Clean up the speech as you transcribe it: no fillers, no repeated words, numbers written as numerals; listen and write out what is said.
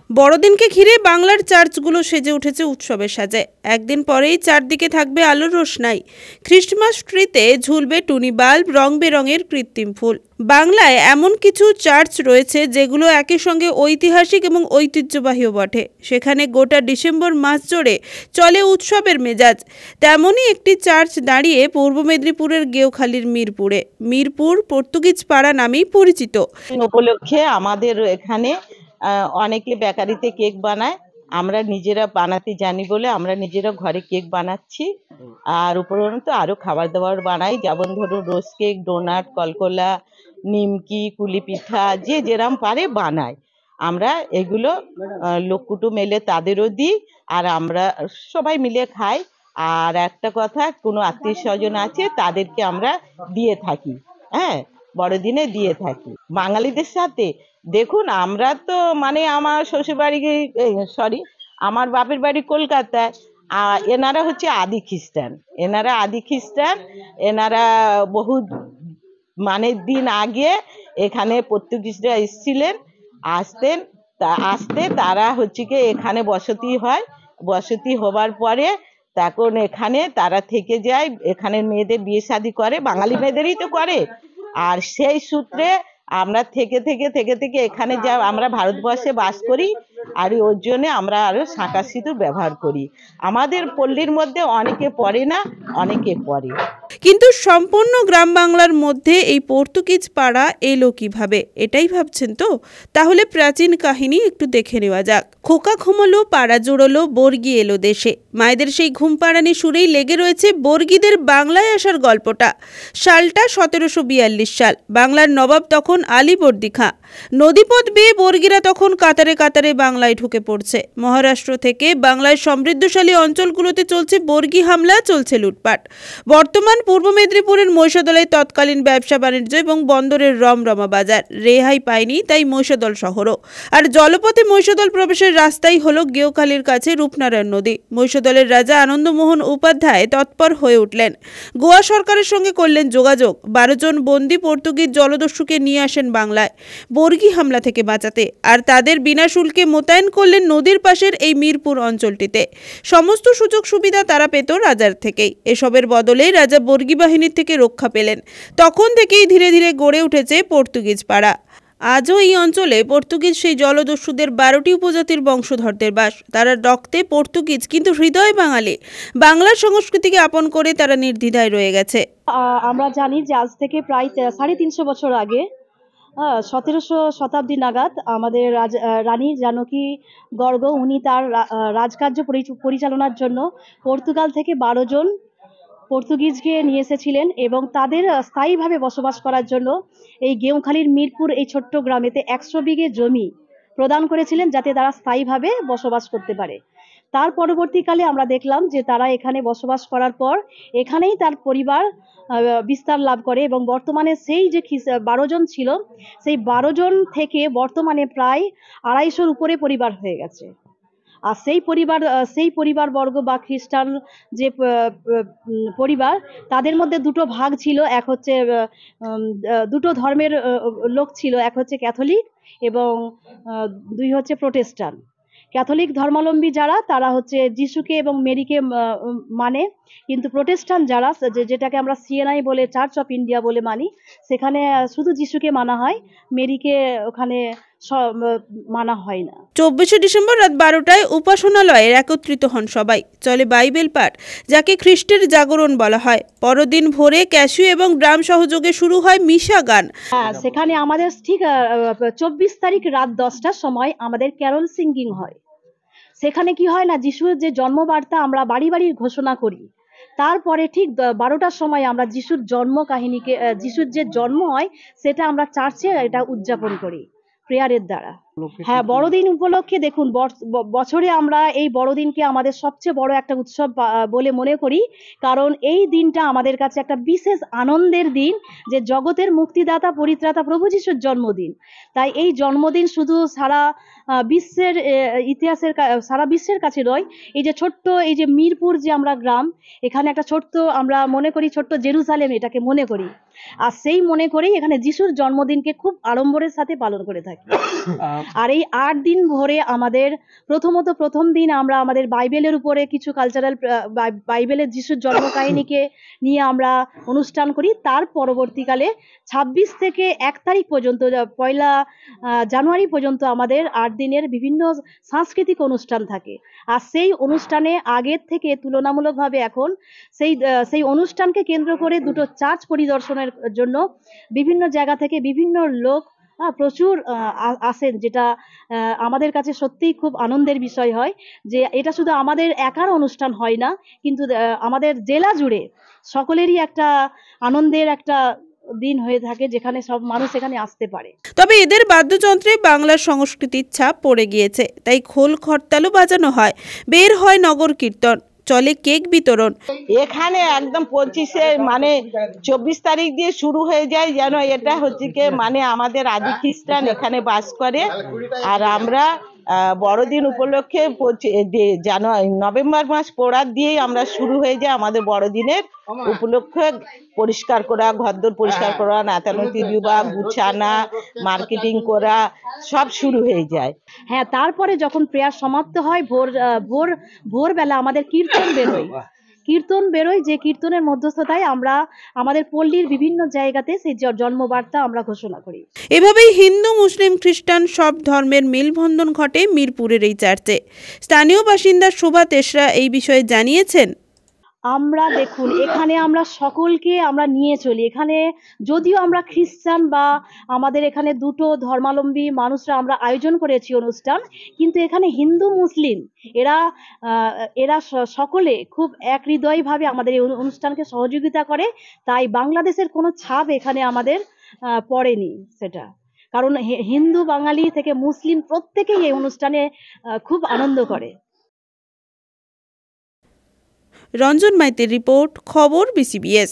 বড়দিনকে ঘিরে বাংলার চার্চগুলো সেজে উঠেছে উৎসবের সাজে। একদিন পরেই চারদিকে থাকবে আলোর রোশনাই। খ্রিস্টমাস ট্রিতে ঝুলবে টুনি বাল্ব, রং বেরঙের কৃত্রিম ফুল। বাংলায় এমন কিছু চার্চ রয়েছে যেগুলো একই সঙ্গে ঐতিহাসিক এবং ঐতিহ্যবাহীও বটে। সেখানে গোটা ডিসেম্বর মাস জুড়ে চলে উৎসবের মেজাজ। তেমনই একটি চার্চ দাঁড়িয়ে পূর্ব মেদিনীপুরের গেওখালির মিরপুরে। মিরপুর পর্তুগিজ পাড়া নামেই পরিচিত। উপলক্ষে আমাদের এখানে অনেকে বেকারিতে কেক বানায়, আমরা নিজেরা বানাতে জানি বলে আমরা নিজেরা ঘরে কেক বানাচ্ছি। আর উপরন্তু আরো খাবার দাবার বানাই, যেমন ধরুন রোজ কেক, ডোনাট, কলকলা, নিমকি, কুলি পিঠা, যে যেরাম পারে বানায়। আমরা এগুলো লোক কুটুম এলে তাদেরও দিই, আর আমরা সবাই মিলে খাই। আর একটা কথা, কোনো আত্মীয় স্বজন আছে তাদেরকে আমরা দিয়ে থাকি, হ্যাঁ, বড়দিনে দিয়ে থাকি। বাঙালিদের সাথে দেখুন, আমরা তো মানে আমার শ্বশুর বাড়ি আমার বাপের বাড়ি কলকাতায়, এনারা হচ্ছে আদি খ্রিস্টান। এনারা বহু মানে দিন আগে এখানে পর্তুগিজরা এসেছিলেন, আসতে তারা হচ্ছে কি এখানে বসতি হবার পরে তখন এখানে তারা থেকে যায়, এখানে মেয়েদের বিয়ে শাদী করে, বাঙালি মেয়েদেরই তো করে। আর সেই সূত্রে আমরা থেকে এখানে যা আমরা ভারতবর্ষে বাস করি, আর ওর জন্য আমরা আরো শাঁখা সিঁদুর ব্যবহার করি। আমাদের পল্লীর মধ্যে অনেকে পড়ে না, অনেকে পড়ে। কিন্তু সম্পূর্ণ গ্রাম বাংলার মধ্যে এই পর্তুগিজ পাড়া এলো কিভাবে, এটাই ভাবছেন তো? তাহলে প্রাচীন কাহিনী একটু দেখে নেওয়া যাক। খোকা ঘুমলো, পাড়া জুড়লো, বর্গি এলো দেশে। মায়েদের সেই ঘুম পাড়ানি সুরেই লেগে রয়েছে বর্গিদের বাংলায় আসার গল্পটা। সালটা 1742 সাল। বাংলার নবাব তখন আলীবর্দী খাঁ। নদীপথ বেয়ে বর্গিরা তখন কাতারে কাতারে বাংলায় ঢুকে পড়ছে। মহারাষ্ট্র থেকে বাংলায় সমৃদ্ধশালী অঞ্চলগুলোতে চলছে বর্গি হামলা, চলছে লুটপাট। বর্তমান পূর্ব মেদিনীপুরের মহিষাদলে তৎকালীন ব্যবসা বাণিজ্য এবং বন্দরের রমরমা বাজার। রেহাই পায়নি তাই মহিষাদল শহরও। আর জলপথে মহিষাদল প্রবেশের রাস্তাই হলো গেওখালির কাছে রূপনারায়ণ নদী। মহিষাদলের রাজা আনন্দমোহন উপাধ্যায় তৎপর হয়ে উঠলেন। গোয়া সরকারের সঙ্গে করলেন যোগাযোগ। 12 জন বন্দী পর্তুগিজ জলদস্যুকে নিয়ে আসেন বাংলায় বর্গি হামলা থেকে বাঁচাতে। আর তাদের বিনা শুল্কে মোতায়েন করলেন নদীর পাশের এই মিরপুর অঞ্চলটিতে। সমস্ত সুযোগ সুবিধা তারা পেত রাজার থেকেই। এসবের বদলে রাজা বর্গি বাহিনীর থেকে রক্ষা পেলেন। তখন থেকেই ধীরে ধীরে গড়ে উঠেছে পর্তুগিজ পাড়া। আজও এই অঞ্চলে পর্তুগিজ সেই জলদস্যুদের 12টি উপজাতির বংশধরদের বাস। তারা রক্তে পর্তুগিজ কিন্তু হৃদয়ে বাঙালি। বাংলার সংস্কৃতিকে আপন করে তারা নির্দ্বিধায় রয়ে গেছে। আমরা জানি যে আজ থেকে প্রায় 350 বছর আগে 17শো শতাব্দী নাগাদ আমাদের রানী জানকী গর্গ উনি তার রাজকার্য পরিচালনার জন্য পর্তুগাল থেকে 12 জন পর্তুগিজকে নিয়ে এসেছিলেন এবং তাদের স্থায়ীভাবে বসবাস করার জন্য এই গেওখালির মিরপুর এই ছোট্ট গ্রামেতে 100 বিঘে জমি প্রদান করেছিলেন, যাতে তারা স্থায়ীভাবে বসবাস করতে পারে। তার পরবর্তীকালে আমরা দেখলাম যে তারা এখানে বসবাস করার পর এখানেই তার পরিবার বিস্তার লাভ করে এবং বর্তমানে সেই যে 12 জন ছিল, সেই 12 জন থেকে বর্তমানে প্রায় 250-র উপরে পরিবার হয়ে গেছে। আর সেই পরিবারবর্গ বা খ্রিস্টান যে পরিবার, তাদের মধ্যে দুটো ভাগ ছিল। এক হচ্ছে দুটো ধর্মের লোক ছিল, এক হচ্ছে ক্যাথলিক এবং 2 হচ্ছে প্রোটেস্টান্ট। ক্যাথলিক ধর্মাবলম্বী যারা, তারা হচ্ছে যিশুকে এবং মেরিকে মানে, কিন্তু প্রোটেস্টান্ট যারা, যেটাকে আমরা সিএনআই বলে চার্চ অফ ইন্ডিয়া বলে মানি, সেখানে শুধু যিশুকে মানা হয়, মেরিকে ওখানে মানা হয় না। 24শে ডিসেম্বর রাত 12টায় উপাসনালয়ে একত্রিত হন সবাই। চলে বাইবেল পাঠ, যাকে খ্রিস্টের জাগরণ বলা হয়। পরদিন ভোরে ক্যাসিও এবং ড্রাম সহযোগে শুরু হয় মিশা গান। সেখানে আমাদের ঠিক 24 তারিখ রাত 10টার সময় আমাদের ক্যারল সিঙ্গিং হয়। সেখানে কি হয় না, যিশুর যে জন্মবার্তা আমরা বাড়ি বাড়ি ঘোষণা করি। তারপরে ঠিক 12টার সময় আমরা যিশুর জন্ম কাহিনীকে, যিশুর যে জন্ম হয় সেটা আমরা চার্চে এটা উদযাপন করি প্রেয়ারের দ্বারা। হ্যাঁ, বড়দিন উপলক্ষে দেখুন, বছরে আমরা এই বড়দিনকে আমাদের সবচেয়ে বড় একটা উৎসব বলে মনে করি, কারণ এই দিনটা আমাদের কাছে একটা বিশেষ আনন্দের দিন, যে জগতের মুক্তিদাতা পরিত্রাতা প্রভু যিশুর জন্মদিন। তাই এই জন্মদিন শুধু সারা বিশ্বের ইতিহাসের, সারা বিশ্বের কাছে নয়, এই যে ছোট্ট এই যে মিরপুর যে আমরা গ্রাম, এখানে একটা ছোট্ট আমরা মনে করি ছোট্ট জেরুজালেম এটাকে মনে করি। আর সেই মনে করেই এখানে যিশুর জন্মদিনকে খুব আড়ম্বরের সাথে পালন করে থাকি। আর এই ৮ দিন ভরে আমাদের প্রথম দিন আমরা আমাদের বাইবেলের উপরে কিছু কালচারাল বাইবেলের যিশুর জন্ম কাহিনীকে নিয়ে আমরা অনুষ্ঠান করি। তার পরবর্তীকালে ২৬ থেকে ১ তারিখ পর্যন্ত পয়লা জানুয়ারি পর্যন্ত আমাদের ৮ দিনের বিভিন্ন সাংস্কৃতিক অনুষ্ঠান থাকে। আর সেই অনুষ্ঠানে আগের থেকে তুলনামূলকভাবে এখন সেই অনুষ্ঠানকে কেন্দ্র করে দুটো চার্চ পরিদর্শনের জন্য বিভিন্ন জায়গা থেকে বিভিন্ন লোক প্রচুর আসেন, যেটা আমাদের কাছে সত্যিই খুব আনন্দের বিষয় হয় যে এটা শুধু আমাদের একার অনুষ্ঠান হয় না, কিন্তু আমাদের জেলা জুড়ে সকলেরই একটা আনন্দের একটা দিন হয়ে থাকে, যেখানে সব মানুষ এখানে আসতে পারে। তবে এদের বাদ্যযন্ত্রে বাংলার সংস্কৃতির ছাপ পড়ে গিয়েছে, তাই খোল খড়তালও বাজানো হয়, বের হয় নগর কীর্তন, চলে কেক বিতরণ। এখানে একদম 25-এ মানে 24 তারিখ দিয়ে শুরু হয়ে যায়, যেন এটা হচ্ছে কি মানে আমাদের আদি খ্রিস্টান এখানে বাস করে। আর আমরা বড়দিন উপলক্ষে নভেম্বর মাস পড়ার দিয়েই আমরা শুরু হয়ে যায় আমাদের বড়দিনের উপলক্ষে পরিষ্কার করা, ঘরদোর পরিষ্কার করা, নাতানতি দেওয়া, গুছানা, মার্কেটিং করা, সব শুরু হয়ে যায়। হ্যাঁ, তারপরে যখন প্রেয়ার সমাপ্ত হয় ভোরবেলা আমাদের কীর্তন বেরোয়, যে কীর্তনের মধ্যস্থতায় আমরা আমাদের পল্লীর বিভিন্ন জায়গাতে সেই জন্মবার্তা আমরা ঘোষণা করি। এভাবেই হিন্দু, মুসলিম, খ্রিস্টান সব ধর্মের মিলবন্ধন ঘটে মিরপুরের এই চার্চে। স্থানীয় বাসিন্দা শোভা তেসরা এই বিষয়ে জানিয়েছেন, আমরা দেখুন এখানে আমরা সকলকে আমরা নিয়ে চলি। এখানে যদিও আমরা খ্রিস্টান বা আমাদের এখানে দুটো ধর্মাবলম্বী মানুষরা আমরা আয়োজন করেছি অনুষ্ঠান, কিন্তু এখানে হিন্দু মুসলিম এরা সকলে খুব এক হৃদয়ভাবে আমাদের এই অনুষ্ঠানকে সহযোগিতা করে। তাই বাংলাদেশের কোনো ছাপ এখানে আমাদের পড়েনি সেটা, কারণ হিন্দু বাঙালি থেকে মুসলিম প্রত্যেকেই এই অনুষ্ঠানে খুব আনন্দ করে। রঞ্জন মাইতির রিপোর্ট, খবর BCBS।